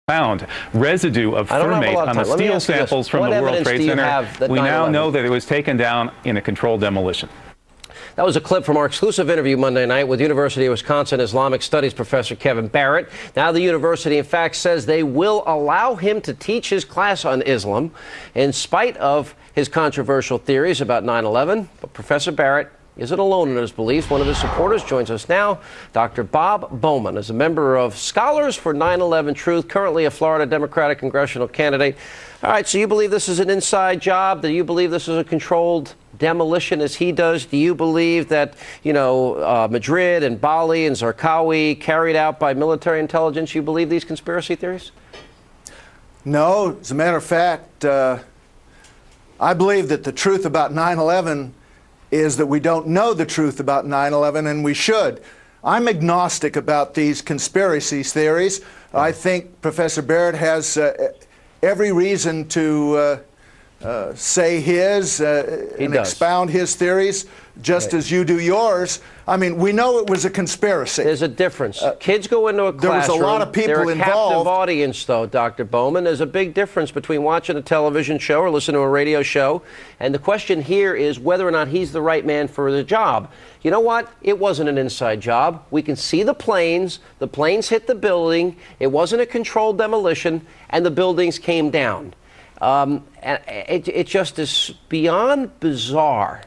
found residue of thermate on the steel samples from the World Trade Center. We now know that it was taken down in a controlled demolition. That was a clip from our exclusive interview Monday night with University of Wisconsin Islamic Studies professor Kevin Barrett. Now the university, in fact, says they will allow him to teach his class on Islam in spite of his controversial theories about 9/11. But Professor Barrett isn't alone in his beliefs. One of his supporters joins us now. Dr. Bob Bowman is a member of Scholars for 9/11 Truth, currently a Florida Democratic congressional candidate. All right, so you believe this is an inside job? Do you believe this is a controlled demolition as he does? Do you believe that, Madrid and Bali and Zarqawi carried out by military intelligence? You believe these conspiracy theories? No. As a matter of fact, I believe that the truth about 9/11 is that we don't know the truth about 9/11, and we should. I'm agnostic about these conspiracy theories. I think Professor Barrett has every reason to say his and expound his theories, just as you do yours. I mean, we know it was a conspiracy. There's a difference. Kids go into a classroom. There was a lot of people involved. They're a captive audience, though, Dr. Bowman. There's a big difference between watching a television show or listening to a radio show. And the question here is whether or not he's the right man for the job. You know what? It wasn't an inside job. We can see the planes. The planes hit the building. It wasn't a controlled demolition, and the buildings came down. And it just is beyond bizarre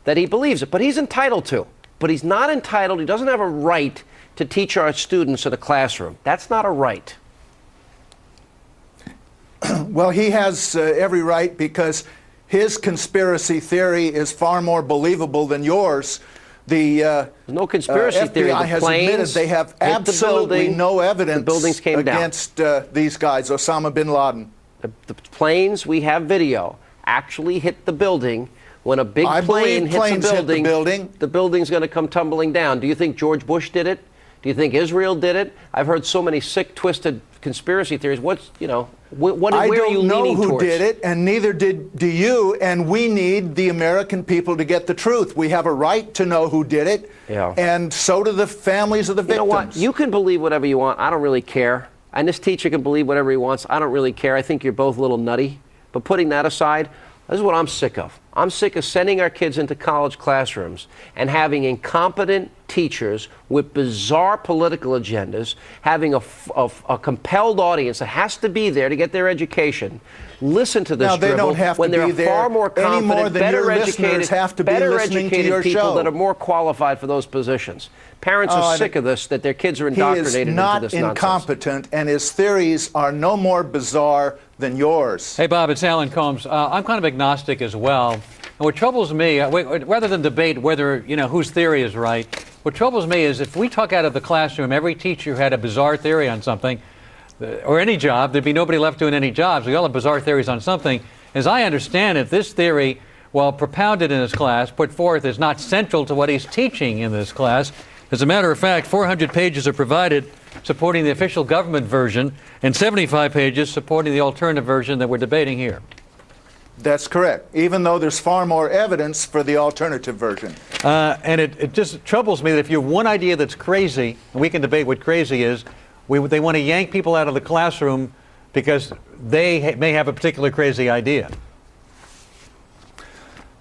that he believes it, but he's entitled to. But he's not entitled, he doesn't have a right to teach our students in a classroom. That's not a right. Well, he has every right, because his conspiracy theory is far more believable than yours. The no conspiracy theory. FBI has admitted they have absolutely no evidence against these guys, Osama bin Laden. The planes, we have video, actually hit the building. When a big plane hits a building, the building's going to come tumbling down. Do you think George Bush did it? Do you think Israel did it? I've heard so many sick, twisted conspiracy theories. Where are you leaning towards? I don't know who did it, and neither do you, and we need the American people to get the truth. We have a right to know who did it, and so do the families of the victims. You know what? You can believe whatever you want. I don't really care. And this teacher can believe whatever he wants. I don't really care. I think you're both a little nutty. But putting that aside, this is what I'm sick of. I'm sick of sending our kids into college classrooms and having incompetent teachers with bizarre political agendas, having a compelled audience that has to be there to get their education. Listen to this dribble when there are far more competent, better educated people that are more qualified for those positions. Parents are sick of this, that their kids are indoctrinated into this nonsense. He is not incompetent, and his theories are no more bizarre than yours. Hey, Bob, it's Alan Combs. I'm kind of agnostic as well. And what troubles me, rather than debate whether, whose theory is right, what troubles me is if we took out of the classroom every teacher who had a bizarre theory on something, or any job, there'd be nobody left doing any jobs. We all have bizarre theories on something. As I understand it, this theory, while propounded in his class, put forth, is not central to what he's teaching in this class. As a matter of fact, 400 pages are provided supporting the official government version and 75 pages supporting the alternative version that we're debating here. That's correct, even though there's far more evidence for the alternative version. And it just troubles me that if you have one idea that's crazy, and we can debate what crazy is, they want to yank people out of the classroom because they may have a particular crazy idea.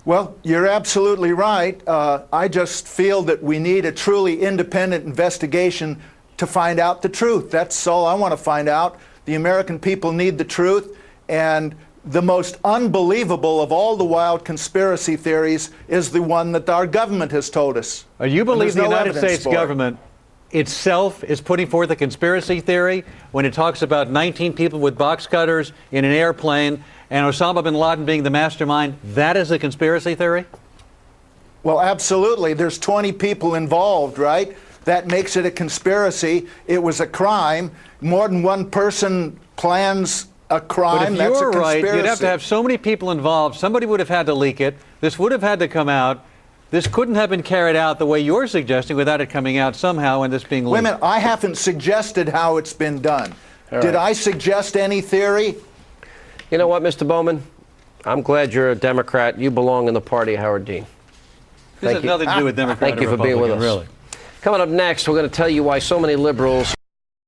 Well, you're absolutely right. I just feel that we need a truly independent investigation to find out the truth. That's all I want to find out. The American people need the truth, and the most unbelievable of all the wild conspiracy theories is the one that our government has told us. You believe the United States government itself is putting forth a conspiracy theory when it talks about 19 people with box cutters in an airplane and Osama bin Laden being the mastermind? That is a conspiracy theory? Well, absolutely. There's 20 people involved, right? That makes it a conspiracy. It was a crime. More than one person plans a crime. But if you're right, you'd have to have so many people involved. Somebody would have had to leak it. This would have had to come out. This couldn't have been carried out the way you're suggesting without it coming out somehow and this being leaked. Wait a minute. I haven't suggested how it's been done. Did I suggest any theory? You know what, Mr. Bowman? I'm glad you're a Democrat. You belong in the party of Howard Dean. This has nothing to do with Democrat Thank you for being with us. Really. Coming up next, we're going to tell you why so many liberals